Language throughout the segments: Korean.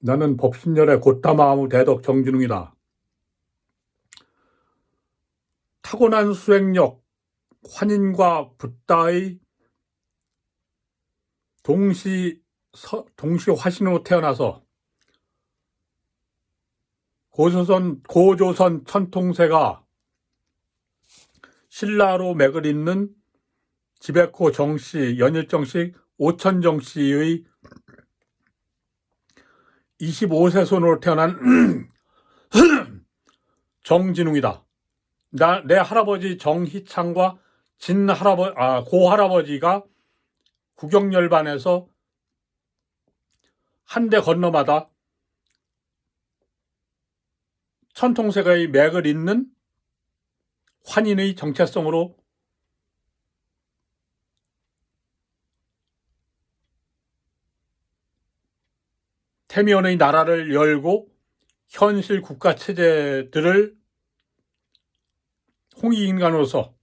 나는 법신열의 고타마아무 대덕 정진웅이다. 타고난 수행력, 환인과 붓다의 동시 화신으로 태어나서 고조선 천통세가 신라로 맥을 잇는 지백호 정씨, 연일정씨, 오천정씨의 25세 손으로 태어난 정진웅이다. 내 할아버지 정희창과 고할아버지가 국영열반에서 한 대 건너마다 천통세가의 맥을 잇는 환인의 정체성으로 태미원의 나라를 열고 현실 국가체제들을 홍익인간으로서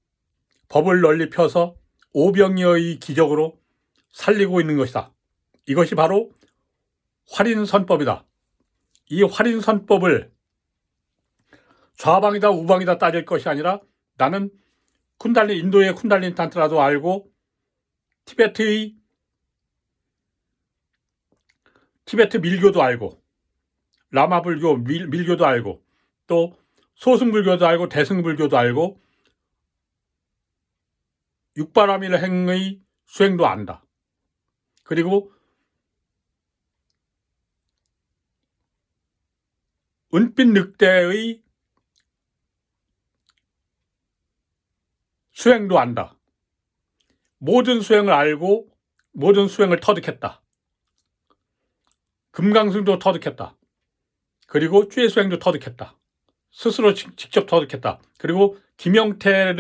법을 널리 펴서 오병이어의 기적으로 살리고 있는 것이다. 이것이 바로 활인선법이다. 이 활인선법을 좌방이다 우방이다 따질 것이 아니라 나는 인도의 쿤달린 탄트라도 알고 티베트 밀교도 알고 라마불교 밀교도 알고 또 소승불교도 알고 대승불교도 알고 육바라밀행의 수행도 안다. 그리고 은빛 늑대의 수행도 안다. 모든 수행을 알고 모든 수행을 터득했다. 금강승도 터득했다. 그리고 쥐의 수행도 터득했다. 스스로 직접 터득했다. 그리고 김영태가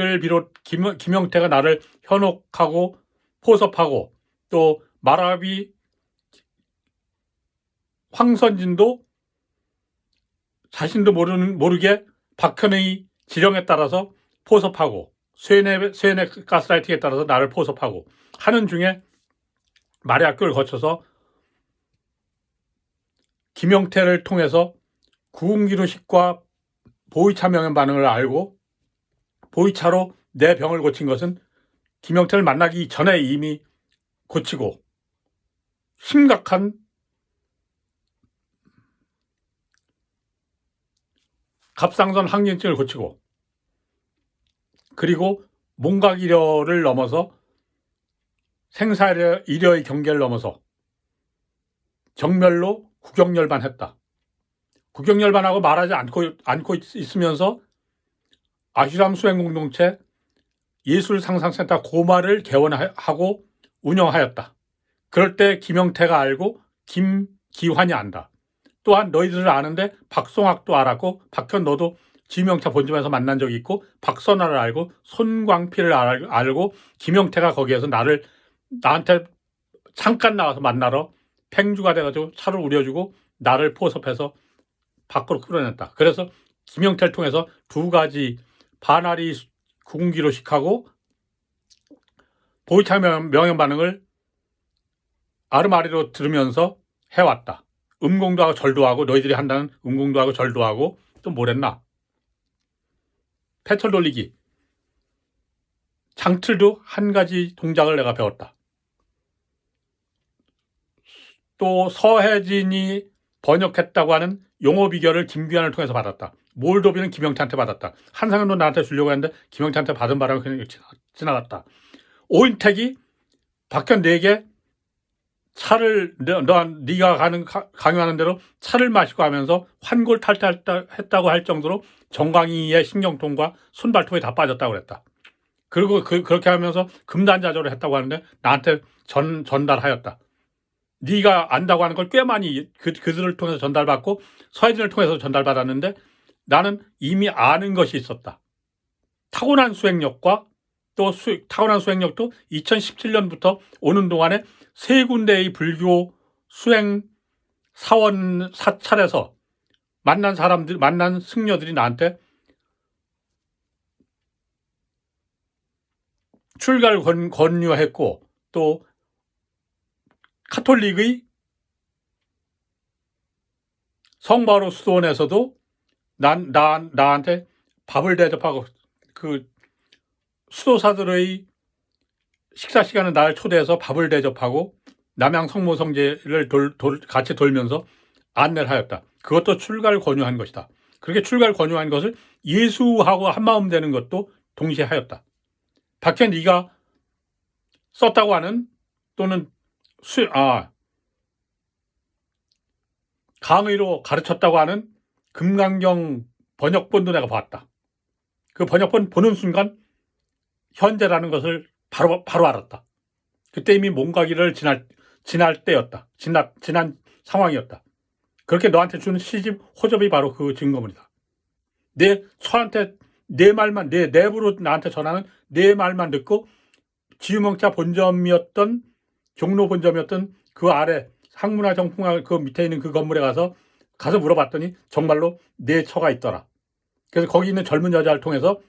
나를 현혹하고 포섭하고 또 마라비 황선진도 자신도 모르게 박현의 지령에 따라서 포섭하고 쇠뇌 가스라이팅에 따라서 나를 포섭하고 하는 중에 말의 학교를 거쳐서 김영태를 통해서 구운기로식과 보이차 명현 반응을 알고 보이차로 내 병을 고친 것은 김영태를 만나기 전에 이미 고치고 심각한 갑상선 항진증을 고치고 그리고 몽각이려를 넘어서 생사이려의 경계를 넘어서 정멸로 국영열반했다. 국영열반하고 말하지 않고 있으면서 아슈람 수행공동체 예술상상센터 고마를 개원하고 운영하였다. 그럴 때 김영태가 알고 김기환이 안다. 또한 너희들을 아는데 박송학도 알았고 박현 너도 지명차 본점에서 만난 적이 있고 박선아를 알고 손광필을 알고 김영태가 거기에서 나한테 잠깐 나와서 만나러 팽주가 돼가지고 차를 우려주고 나를 포섭해서 밖으로 끌어냈다. 그래서 김영태를 통해서 두 가지 반아리 구군기로식하고 보이차 명현 반응을 아르마리로 들으면서 해왔다. 음공도 하고 절도 하고 너희들이 한다는 음공도 하고 절도 하고 또 뭐랬나? 패털 돌리기. 장틀도 한 가지 동작을 내가 배웠다. 또 서혜진이 번역했다고 하는 용어 비결을 김규환을 통해서 받았다. 몰도비는 김영태한테 받았다. 한상현도 나한테 주려고 했는데 김영태한테 받은 바람에 그냥 지나갔다. 오인택이 박현 4개 차를 네가 강요하는 대로 차를 마시고 하면서 환골 탈퇴했다고 할 정도로 정광이의 신경통과 손발톱이 다 빠졌다고 그랬다. 그리고 그렇게 하면서 금단자조를 했다고 하는데 나한테 전달하였다. 네가 안다고 하는 걸 꽤 많이 그들을 통해서 전달받고 서혜진을 통해서 전달받았는데 나는 이미 아는 것이 있었다. 타고난 수행력과 또 타고난 수행력도 2017년부터 오는 동안에 3군데의 불교 수행 사원 사찰에서 만난 승려들이 나한테 출가를 권유했고 또 카톨릭의 성바로 수도원에서도 나한테 밥을 대접하고 그 수도사들의 식사 시간에 날 초대해서 밥을 대접하고 남양 성모성제를 같이 돌면서 안내를 하였다. 그것도 출가를 권유한 것이다. 그렇게 출가를 권유한 것을 예수하고 한마음 되는 것도 동시에 하였다. 밖에 네가 썼다고 하는 또는 강의로 가르쳤다고 하는 금강경 번역본도 내가 봤다. 그 번역본 보는 순간 현재라는 것을 바로 알았다. 그때 이미 몸가기를 지날 때였다. 지난 상황이었다. 그렇게 너한테 주는 시집 호접이 바로 그 증거물이다. 저한테 내 말만, 내 내부로 나한테 전하는 내 말만 듣고 지유명차 본점이었던 종로 본점이었던 그 아래 항문화 정풍화 그 밑에 있는 그 건물에 가서 물어봤더니 정말로 내 처가 있더라. 그래서 거기 있는 젊은 여자를 통해서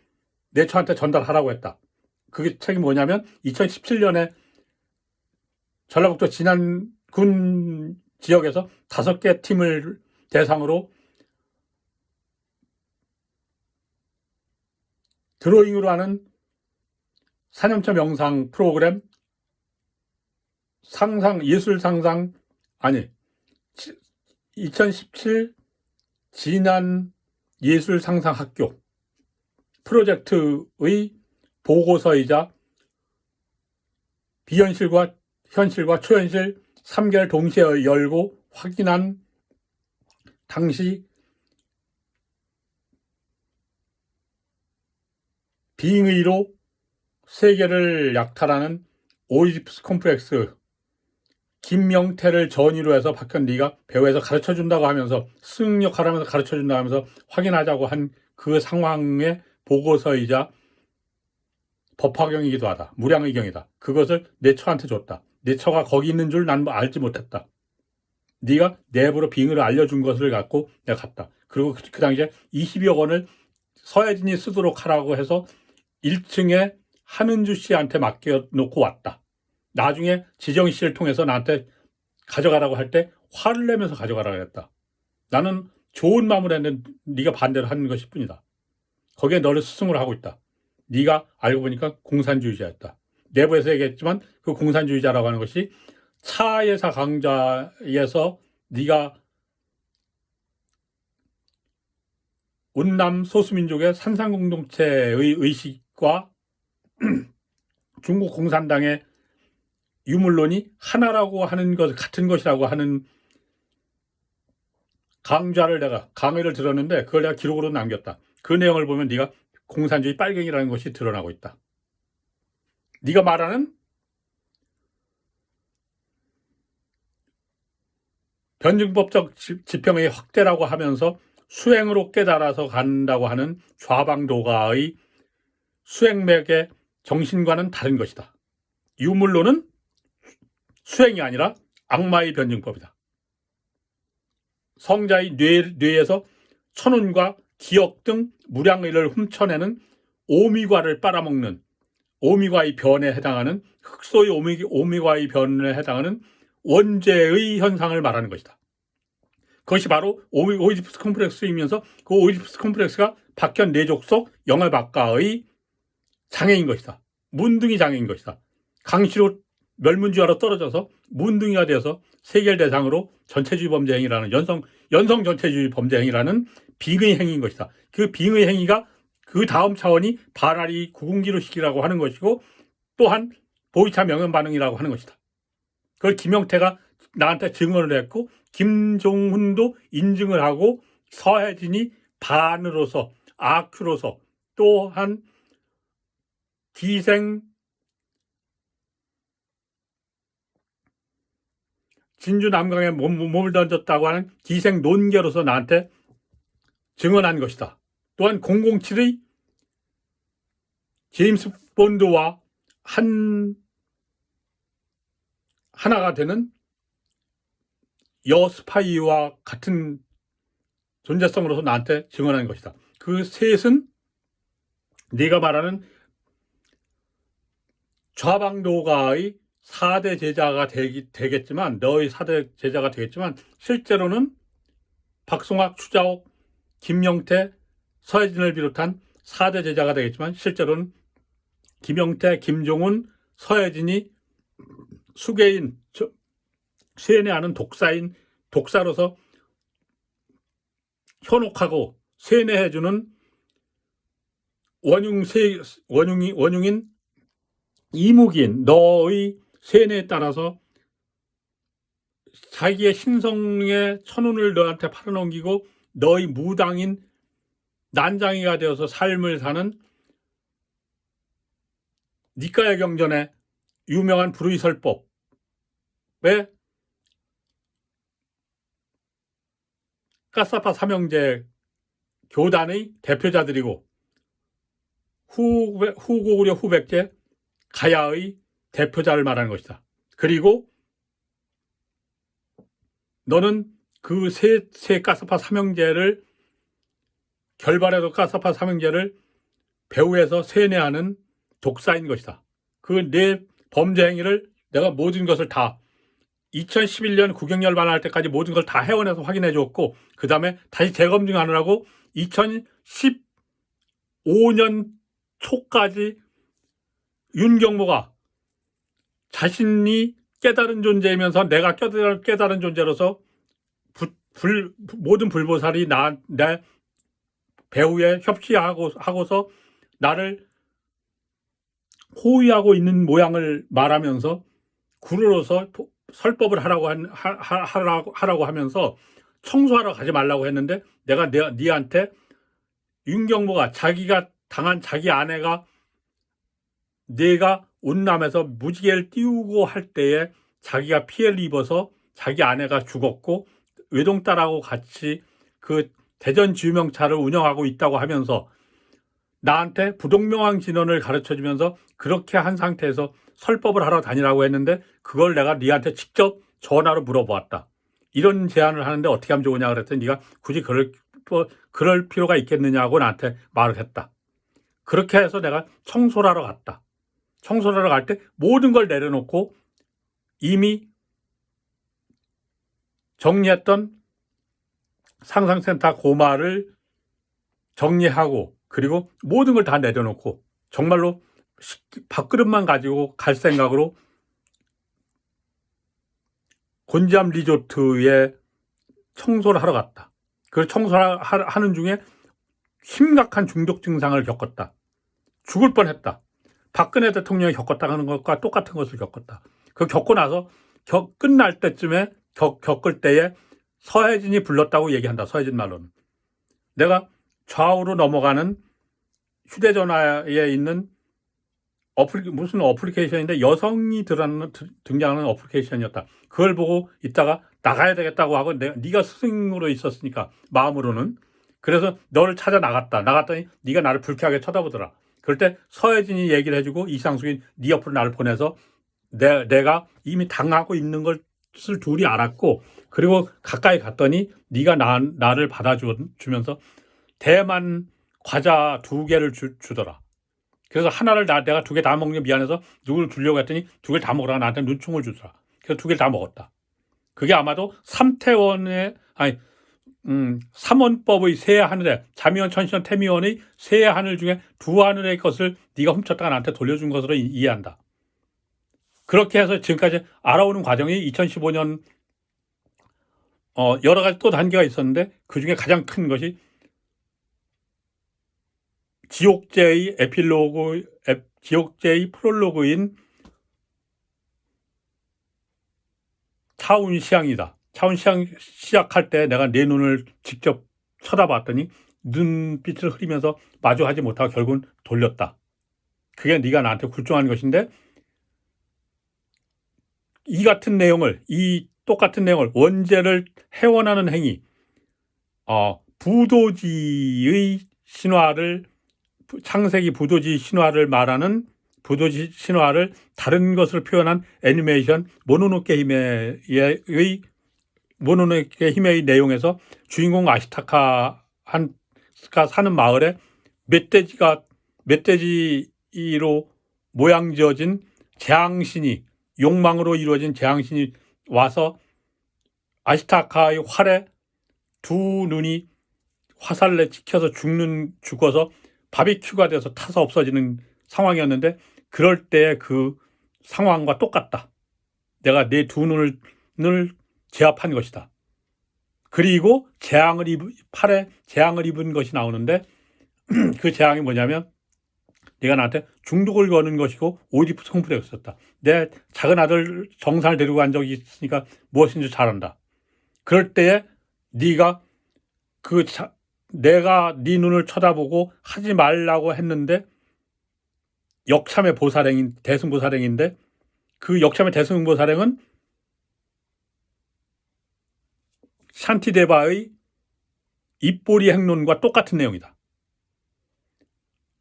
내 처한테 전달하라고 했다. 그 책이 뭐냐면 2017년에 전라북도 진안군 지역에서 5개 팀을 대상으로 드로잉으로 하는 4년차 명상 프로그램 예술 상상 2017 진안 예술 상상 학교 프로젝트의 보고서이자 비현실과 현실과 초현실 3개월 동시에 열고 확인한 당시 빙의로 세계를 약탈하는 오이디푸스 콤플렉스 김명태를 전의로 해서 박현리가 배우에서 가르쳐준다고 하면서 승역하라면서 가르쳐준다고 하면서 확인하자고 한 그 상황의 보고서이자 법화경이기도 하다. 무량의경이다. 그것을 내 처한테 줬다. 내 처가 거기 있는 줄 난 알지 못했다. 네가 내부로 빙의를 알려준 것을 갖고 내가 갔다. 그리고 그 당시에 20여 원을 서혜진이 쓰도록 하라고 해서 1층에 한은주 씨한테 맡겨놓고 왔다. 나중에 지정희 씨를 통해서 나한테 가져가라고 할 때 화를 내면서 가져가라고 했다. 나는 좋은 마음을 했는데 네가 반대로 하는 것일 뿐이다. 거기에 너를 스승으로 하고 있다. 네가 알고 보니까 공산주의자였다. 내부에서 얘기했지만 그 공산주의자라고 하는 것이 차예사 강좌에서 네가 운남 소수민족의 산상공동체의 의식과 중국 공산당의 유물론이 하나라고 하는 것 같은 것이라고 하는 강좌를 내가 강의를 들었는데 그걸 내가 기록으로 남겼다. 그 내용을 보면 네가 공산주의 빨갱이라는 것이 드러나고 있다. 네가 말하는 변증법적 지평의 확대라고 하면서 수행으로 깨달아서 간다고 하는 좌방도가의 수행맥의 정신과는 다른 것이다. 유물론은 수행이 아니라 악마의 변증법이다. 성자의 뇌에서 천운과 기억 등 무량의를 훔쳐내는 오미과를 빨아먹는 오미과의 변에 해당하는 흑소의 오미과의 변에 해당하는 원죄의 현상을 말하는 것이다. 그것이 바로 오이디푸스 콤플렉스이면서 그 오이디푸스 콤플렉스가 박현 내족 속 영월박가의 장애인 것이다. 문둥이 장애인 것이다. 강시로 멸문지화로 떨어져서 문둥이가 되어서 세계를 대상으로 전체주의 범죄 행위라는 연성 전체주의 범죄 행위라는 빙의 행위인 것이다. 그 빙의 행위가 그 다음 차원이 바라리 구궁기로식이라고 하는 것이고 또한 보이차 명현 반응이라고 하는 것이다. 그걸 김영태가 나한테 증언을 했고 김종훈도 인증을 하고 서혜진이 반으로서 아큐로서 또한 기생 진주 남강에 몸을 던졌다고 하는 기생 논계로서 나한테 증언한 것이다. 또한 007의 제임스 본드와 하나가 되는 여 스파이와 같은 존재성으로서 나한테 증언한 것이다. 그 셋은 네가 말하는 좌방도가의 4대 제자가 되겠지만 너의 4대 제자가 되겠지만 실제로는 박송학, 추자옥, 김영태, 서혜진을 비롯한 4대 제자가 되겠지만 실제로는 김영태, 김종훈, 서혜진이 수괴인, 세뇌하는 독사로서 현혹하고 세뇌해주는 원흉인 이무기인 너의 세뇌에 따라서 자기의 신성의 천운을 너한테 팔아넘기고 너의 무당인 난장이가 되어서 삶을 사는 니까의 경전의 유명한 불의설법의 까사파 삼형제 교단의 대표자들이고 후고구려 후백제 가야의 대표자를 말하는 것이다. 그리고 너는 그 세 까사파 삼형제를 결발해서 까사파 삼형제를 배후에서 세뇌하는 독사인 것이다. 그 내 범죄 행위를 내가 모든 것을 다 2011년 구경열 반환할 때까지 모든 걸 다 회원해서 확인해 줬고 그 다음에 다시 재검증하느라고 2015년 초까지 윤경모가 자신이 깨달은 존재이면서 내가 깨달은 존재로서 모든 불보살이 내 배후에 협치하고서 나를 호위하고 있는 모양을 말하면서 구루로서 설법을 하라고 하면서 청소하러 가지 말라고 했는데 내가 니한테 윤경모가 자기가 당한 자기 아내가 내가 운남에서 무지개를 띄우고 할 때에 자기가 피해를 입어서 자기 아내가 죽었고 외동딸하고 같이 그 대전지유명차를 운영하고 있다고 하면서 나한테 부동명왕 진언을 가르쳐주면서 그렇게 한 상태에서 설법을 하러 다니라고 했는데 그걸 내가 니한테 직접 전화로 물어보았다. 이런 제안을 하는데 어떻게 하면 좋으냐 그랬더니 네가 굳이 그럴 필요가 있겠느냐고 나한테 말을 했다. 그렇게 해서 내가 청소를 하러 갔다. 청소를 하러 갈 때 모든 걸 내려놓고 이미 정리했던 상상센터 고마를 정리하고 그리고 모든 걸 다 내려놓고 정말로 밥그릇만 가지고 갈 생각으로 곤지암 리조트에 청소를 하러 갔다. 그 청소를 하는 중에 심각한 중독 증상을 겪었다. 죽을 뻔했다. 박근혜 대통령이 겪었다는 것과 똑같은 것을 겪었다. 그 겪고 나서 끝날 때쯤에 겪을 때에 서혜진이 불렀다고 얘기한다. 서혜진 말로는. 내가 좌우로 넘어가는 휴대전화에 있는 무슨 어플리케이션인데 여성이 등장하는 어플리케이션이었다. 그걸 보고 있다가 나가야 되겠다고 하고 네가 스승으로 있었으니까 마음으로는 그래서 너를 찾아 나갔더니 네가 나를 불쾌하게 쳐다보더라. 그럴 때 서혜진이 얘기를 해주고 이상숙이 네 옆으로 나를 보내서 내가 이미 당하고 있는 것을 둘이 알았고 그리고 가까이 갔더니 네가 나를 받아주면서 대만 과자 2개를 주더라. 그래서 하나를 내가 2개 다 먹는 게 미안해서 누굴 주려고 했더니 2개를 다 먹으라고 나한테 눈총을 주더라. 그래서 2개를 다 먹었다. 그게 아마도 삼원법의 세 하늘에 자미원, 천시원, 태미원의 세 하늘 중에 2하늘의 것을 네가 훔쳤다가 나한테 돌려준 것으로 이해한다. 그렇게 해서 지금까지 알아오는 과정이 2015년 여러 가지 또 단계가 있었는데 그중에 가장 큰 것이 지옥제의 지옥제의 프롤로그인 차운시향이다. 차운시향 시작할 때 내가 내 눈을 직접 쳐다봤더니 눈빛을 흐리면서 마주하지 못하고 결국은 돌렸다. 그게 네가 나한테 굴종한 것인데 이 똑같은 내용을 원죄를 해원하는 행위, 부도지의 신화를 창세기 부도지 신화를 말하는 부도지 신화를 다른 것을 표현한 애니메이션 모노노케 힘의 내용에서 주인공 아시타카가 사는 마을에 멧돼지로 모양 지어진 재앙신이 욕망으로 이루어진 재앙신이 와서 아시타카의 활에 두 눈이 화살에 찍혀서 죽어서 바비큐가 돼서 타서 없어지는 상황이었는데 그럴 때 그 상황과 똑같다. 내가 내 두 눈을 제압한 것이다. 그리고 팔에 재앙을 입은 것이 나오는데 그 재앙이 뭐냐면 네가 나한테 중독을 거는 것이고 오이디푸스 콤플렉스였다. 내 작은 아들 정산을 데리고 간 적이 있으니까 무엇인지 잘 안다. 그럴 때에 네가 내가 네 눈을 쳐다보고 하지 말라고 했는데 역참의 대승보살행인데 그 역참의 대승보살행은 샨티데바의 입보리 행론과 똑같은 내용이다.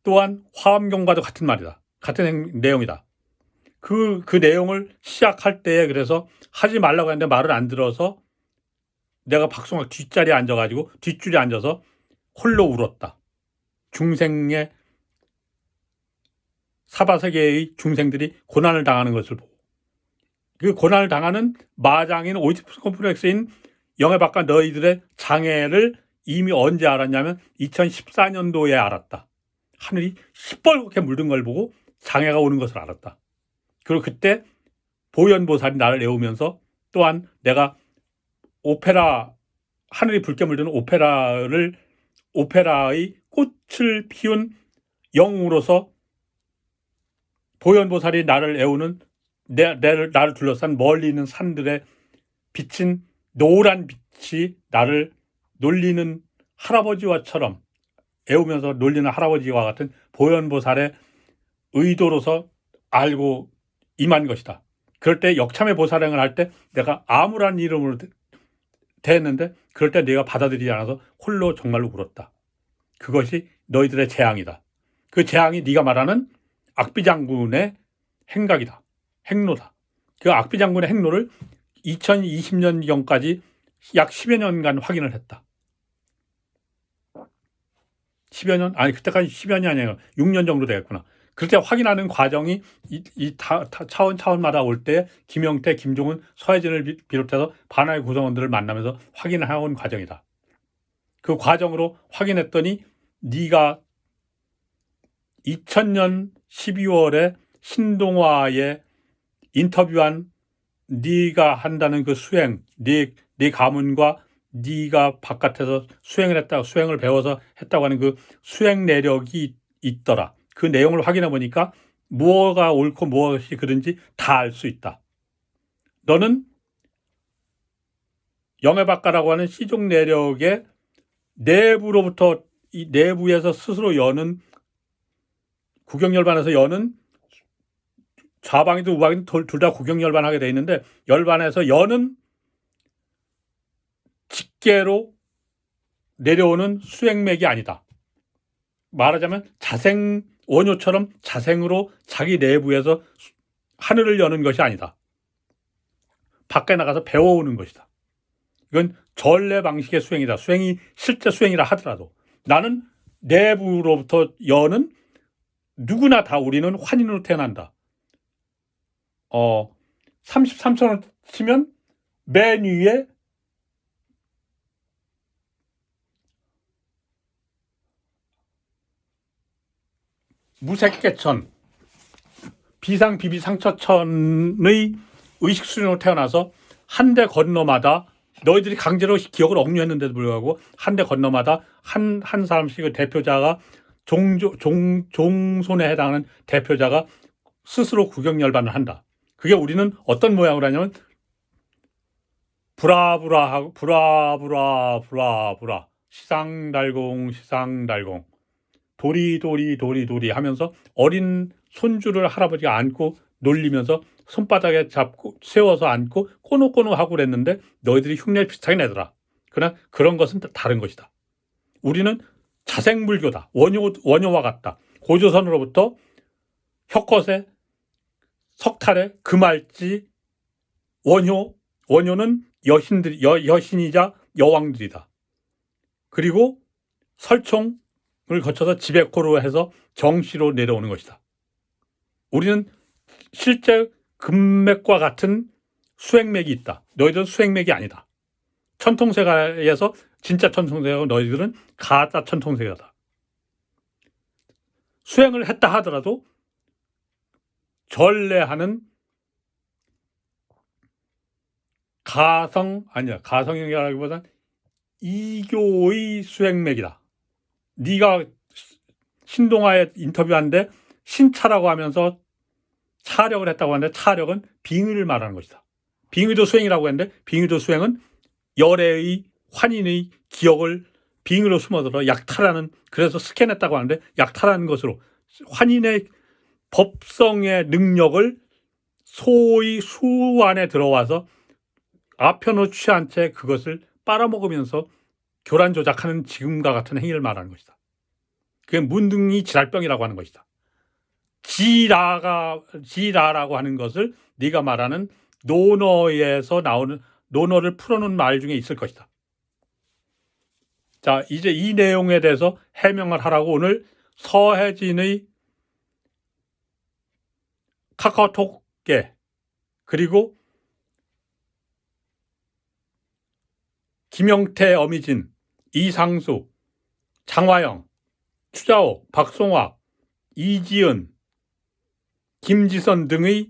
또한 화엄경과도 같은 말이다. 같은 내용이다. 그 내용을 시작할 때에 그래서 하지 말라고 했는데 말을 안 들어서 내가 박송학 뒷줄에 앉아서 홀로 울었다. 중생의 사바세계의 중생들이 고난을 당하는 것을 보고 그 고난을 당하는 마장인 오이디푸스 콤플렉스인 영해박과 너희들의 장애를 이미 언제 알았냐면 2014년도에 알았다. 하늘이 시뻘겋게 물든 걸 보고 장애가 오는 것을 알았다. 그리고 그때 보현보살이 나를 애우면서 또한 내가 하늘이 붉게 물드는 오페라의 꽃을 피운 영웅으로서 보현보살이 나를 애우는 나를 둘러싼 멀리 있는 산들에 비친 노란 빛이 나를 놀리는 할아버지와처럼 애우면서 놀리는 할아버지와 같은 보현보살의 의도로서 알고 임한 것이다. 그럴 때 역참의 보살행을 할 때 내가 아무란 이름으로 대했는데 그럴 때 내가 받아들이지 않아서 홀로 정말로 울었다. 그것이 너희들의 재앙이다. 그 재앙이 네가 말하는 악비장군의 행각이다. 행로다. 그 악비장군의 행로를 2020년경까지 약 10여 년간 확인을 했다. 10여 년? 아니 그때까지 10여 년이 아니라 6년 정도 되겠구나. 그때 확인하는 과정이 차원마다 올 때 김영태, 김종은, 서혜진을 비롯해서 반화의 구성원들을 만나면서 확인해온 과정이다. 그 과정으로 확인했더니 네가 2000년 12월에 신동화에 인터뷰한 네가 한다는 그 수행, 네 가문과 네가 바깥에서 수행을 배워서 했다고 하는 그 수행 내력이 있더라. 그 내용을 확인해 보니까 무엇가 옳고 무엇이 그른지 다 알 수 있다. 너는 영해박가라고 하는 시종 내력의 내부로부터 이 내부에서 스스로 여는 구경열반에서 여는 좌방이든 우방이든 둘 다 구경열반하게 돼 있는데 열반에서 여는 직계로 내려오는 수행맥이 아니다. 말하자면 원효처럼 자생으로 자기 내부에서 하늘을 여는 것이 아니다. 밖에 나가서 배워오는 것이다. 이건 전례 방식의 수행이다. 수행이 실제 수행이라 하더라도 나는 내부로부터 여는 누구나 다 우리는 환인으로 태어난다. 33천을 치면 맨 위에 무색계천, 비상비비상처천의 의식 수준으로 태어나서 한 대 건너마다 너희들이 강제로 기억을 억류했는데도 불구하고 한 대 건너마다 한 사람씩의 대표자가 종손에 해당하는 대표자가 스스로 구경열반을 한다. 그게 우리는 어떤 모양으로 하냐면 브라브라 시상달공 도리 하면서 어린 손주를 할아버지가 안고 놀리면서 손바닥에 잡고 세워서 안고 꼬노꼬노 하고 그랬는데 너희들이 흉내를 비슷하게 내더라. 그러나 그런 것은 다른 것이다. 우리는 자생불교다. 원효와 같다. 고조선으로부터 혁것에 석탈에 금알지 원효는 여신이자 여왕들이다. 그리고 설총을 거쳐서 지백호로 해서 정시로 내려오는 것이다. 우리는 실제 금맥과 같은 수행맥이 있다. 너희들은 수행맥이 아니다. 천통세가에서 진짜 천통세가고 너희들은 가짜 천통세가다. 수행을 했다 하더라도 전례하는 가성이라기보다는 이교의 수행맥이다. 네가 신동아에 인터뷰하는데 신차라고 하면서 차력을 했다고 하는데 차력은 빙의를 말하는 것이다. 빙의도 수행이라고 했는데 빙의도 수행은 열애의 환인의 기억을 빙의로 숨어들어 약탈하는, 그래서 스캔했다고 하는데 약탈하는 것으로 환인의 법성의 능력을 소의 수 안에 들어와서 아편을 취한 채 그것을 빨아먹으면서 교란 조작하는 지금과 같은 행위를 말하는 것이다. 그게 문둥이 지랄병이라고 하는 것이다. 지라라고 하는 것을 네가 말하는 논어에서 나오는, 논어를 풀어놓은 말 중에 있을 것이다. 자, 이제 이 내용에 대해서 해명을 하라고 오늘 서혜진의 카카오톡에 그리고 김영태, 어미진, 이상수, 장화영, 추자옥, 박송학, 이지은, 김지선 등의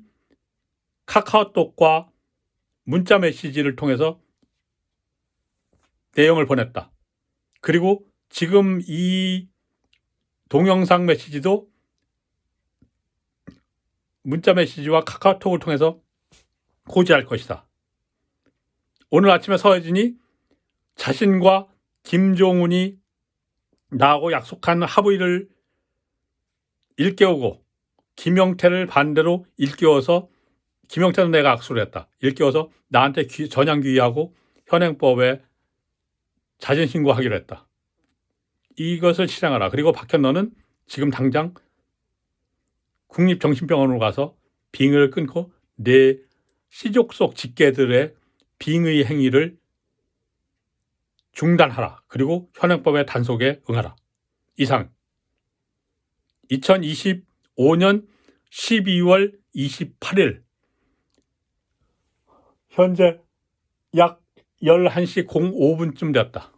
카카오톡과 문자 메시지를 통해서 내용을 보냈다. 그리고 지금 이 동영상 메시지도 문자 메시지와 카카오톡을 통해서 고지할 것이다. 오늘 아침에 서혜진이 자신과 김종훈이 나하고 약속한 합의를 일깨우고 김영태를 반대로 일깨워서, 김영태는 내가 악수를 했다, 일깨워서 나한테 전향귀의하고 현행법에 자진신고하기로 했다. 이것을 실행하라. 그리고 박현너는 지금 당장 국립정신병원으로 가서 빙의를 끊고 내 시족 속 직계들의 빙의 행위를 중단하라. 그리고 현행법의 단속에 응하라. 이상 2025년 12월 28일 현재 약 11시 05분쯤 되었다.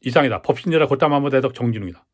이상이다. 법신여라 곧담 한번 대덕 정진웅이다.